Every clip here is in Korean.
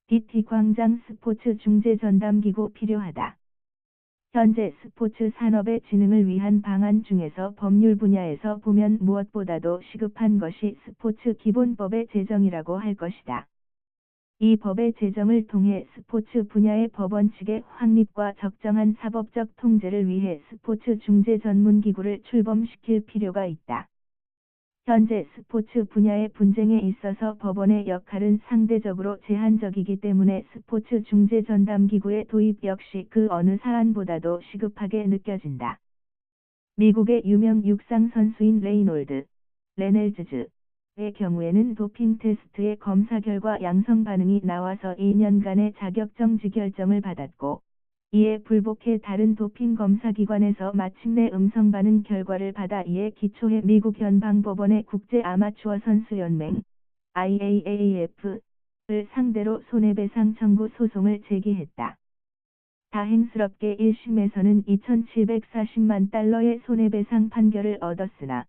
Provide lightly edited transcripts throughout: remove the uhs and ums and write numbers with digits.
PT 광장 스포츠 중재 전담기구 필요하다. 현재 스포츠 산업의 진흥을 위한 방안 중에서 법률 분야에서 보면 무엇보다도 시급한 것이 스포츠 기본법의 제정이라고 할 것이다. 이 법의 제정을 통해 스포츠 분야의 법원칙의 확립과 적정한 사법적 통제를 위해 스포츠 중재 전문기구를 출범시킬 필요가 있다. 현재 스포츠 분야의 분쟁에 있어서 법원의 역할은 상대적으로 제한적이기 때문에 스포츠 중재 전담기구의 도입 역시 그 어느 사안보다도 시급하게 느껴진다. 미국의 유명 육상 선수인 레널즈의 경우에는 도핑 테스트의 검사 결과 양성 반응이 나와서 2년간의 자격정지 결정을 받았고, 이에 불복해 다른 도핑 검사기관에서 마침내 음성 반응 결과를 받아 이에 기초해 미국 연방법원의 국제 아마추어 선수 연맹 IAAF를 상대로 손해배상 청구 소송을 제기했다. 다행스럽게 1심에서는 2,740만 달러의 손해배상 판결을 얻었으나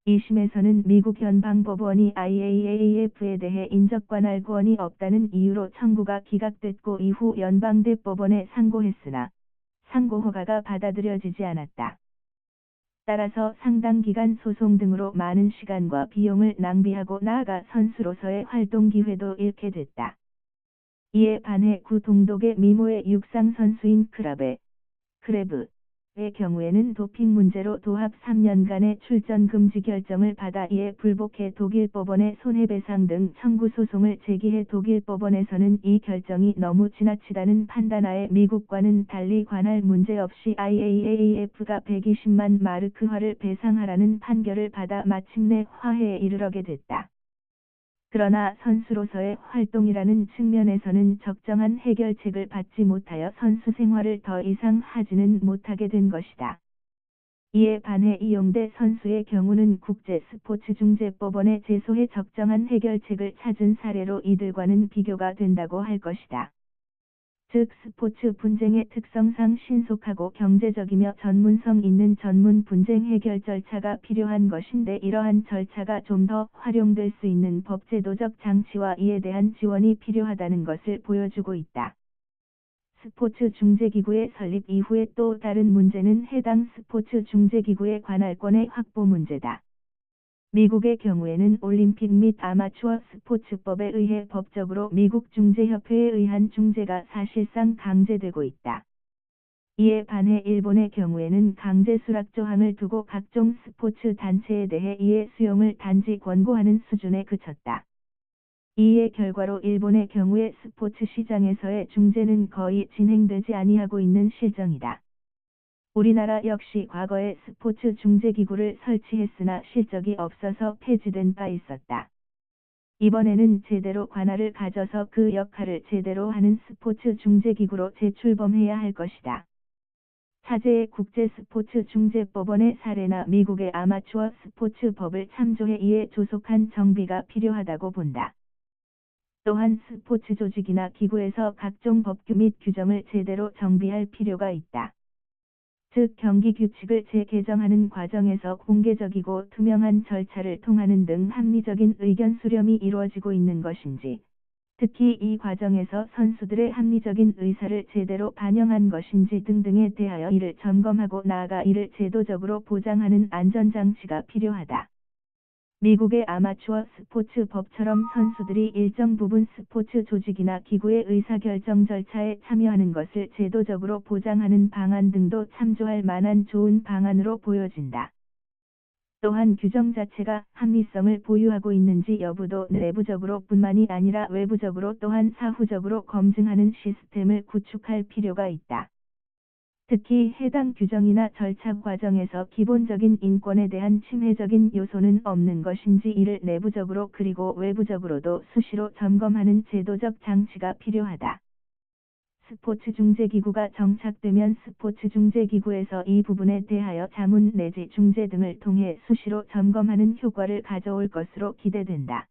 2심에서는 미국 연방법원이 IAAF에 대해 인적관할 권한이 없다는 이유로 청구가 기각됐고 이후 연방대법원에 상고했으나 상고 허가가 받아들여지지 않았다. 따라서 상당 기간 소송 등으로 많은 시간과 비용을 낭비하고 나아가 선수로서의 활동 기회도 잃게 됐다. 이에 반해 구 동독의 미모의 육상 선수인 크레브의 경우에는 도핑 문제로 도합 3년간의 출전 금지 결정을 받아 이에 불복해 독일 법원에 손해배상 등 청구 소송을 제기해 독일 법원에서는 이 결정이 너무 지나치다는 판단하에 미국과는 달리 관할 문제 없이 IAAF가 120만 마르크화를 배상하라는 판결을 받아 마침내 화해에 이르게 됐다. 그러나 선수로서의 활동이라는 측면에서는 적정한 해결책을 받지 못하여 선수 생활을 더 이상 하지는 못하게 된 것이다. 이에 반해 이용대 선수의 경우는 국제스포츠중재법원에 제소해 적정한 해결책을 찾은 사례로 이들과는 비교가 된다고 할 것이다. 즉 스포츠 분쟁의 특성상 신속하고 경제적이며 전문성 있는 전문 분쟁 해결 절차가 필요한 것인데 이러한 절차가 좀 더 활용될 수 있는 법제도적 장치와 이에 대한 지원이 필요하다는 것을 보여주고 있다. 스포츠 중재기구의 설립 이후에 또 다른 문제는 해당 스포츠 중재기구의 관할권의 확보 문제다. 미국의 경우에는 올림픽 및 아마추어 스포츠법에 의해 법적으로 미국 중재협회에 의한 중재가 사실상 강제되고 있다. 이에 반해 일본의 경우에는 강제 수락 조항을 두고 각종 스포츠 단체에 대해 이의 수용을 단지 권고하는 수준에 그쳤다. 이의 결과로 일본의 경우에 스포츠 시장에서의 중재는 거의 진행되지 아니하고 있는 실정이다. 우리나라 역시 과거에 스포츠 중재기구를 설치했으나 실적이 없어서 폐지된 바 있었다. 이번에는 제대로 관할을 가져서 그 역할을 제대로 하는 스포츠 중재기구로 재출범해야 할 것이다. 차제의 국제스포츠중재법원의 사례나 미국의 아마추어 스포츠법을 참조해 이에 조속한 정비가 필요하다고 본다. 또한 스포츠 조직이나 기구에서 각종 법규 및 규정을 제대로 정비할 필요가 있다. 즉 경기 규칙을 재개정하는 과정에서 공개적이고 투명한 절차를 통하는 등 합리적인 의견 수렴이 이루어지고 있는 것인지, 특히 이 과정에서 선수들의 합리적인 의사를 제대로 반영한 것인지 등등에 대하여 이를 점검하고 나아가 이를 제도적으로 보장하는 안전장치가 필요하다. 미국의 아마추어 스포츠법처럼 선수들이 일정 부분 스포츠 조직이나 기구의 의사결정 절차에 참여하는 것을 제도적으로 보장하는 방안 등도 참조할 만한 좋은 방안으로 보여진다. 또한 규정 자체가 합리성을 보유하고 있는지 여부도 내부적으로 뿐만이 아니라 외부적으로 또한 사후적으로 검증하는 시스템을 구축할 필요가 있다. 특히 해당 규정이나 절차 과정에서 기본적인 인권에 대한 침해적인 요소는 없는 것인지 이를 내부적으로 그리고 외부적으로도 수시로 점검하는 제도적 장치가 필요하다. 스포츠 중재기구가 정착되면 스포츠 중재기구에서 이 부분에 대하여 자문 내지 중재 등을 통해 수시로 점검하는 효과를 가져올 것으로 기대된다.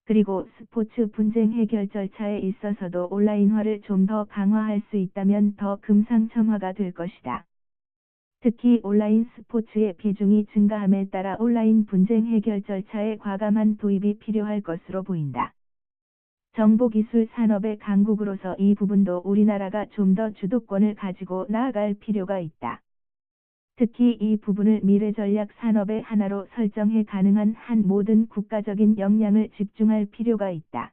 그리고 스포츠 분쟁 해결 절차에 있어서도 온라인화를 좀 더 강화할 수 있다면 더 금상첨화가 될 것이다. 특히 온라인 스포츠의 비중이 증가함에 따라 온라인 분쟁 해결 절차의 과감한 도입이 필요할 것으로 보인다. 정보기술 산업의 강국으로서 이 부분도 우리나라가 좀 더 주도권을 가지고 나아갈 필요가 있다. 특히 이 부분을 미래전략 산업의 하나로 설정해 가능한 한 모든 국가적인 역량을 집중할 필요가 있다.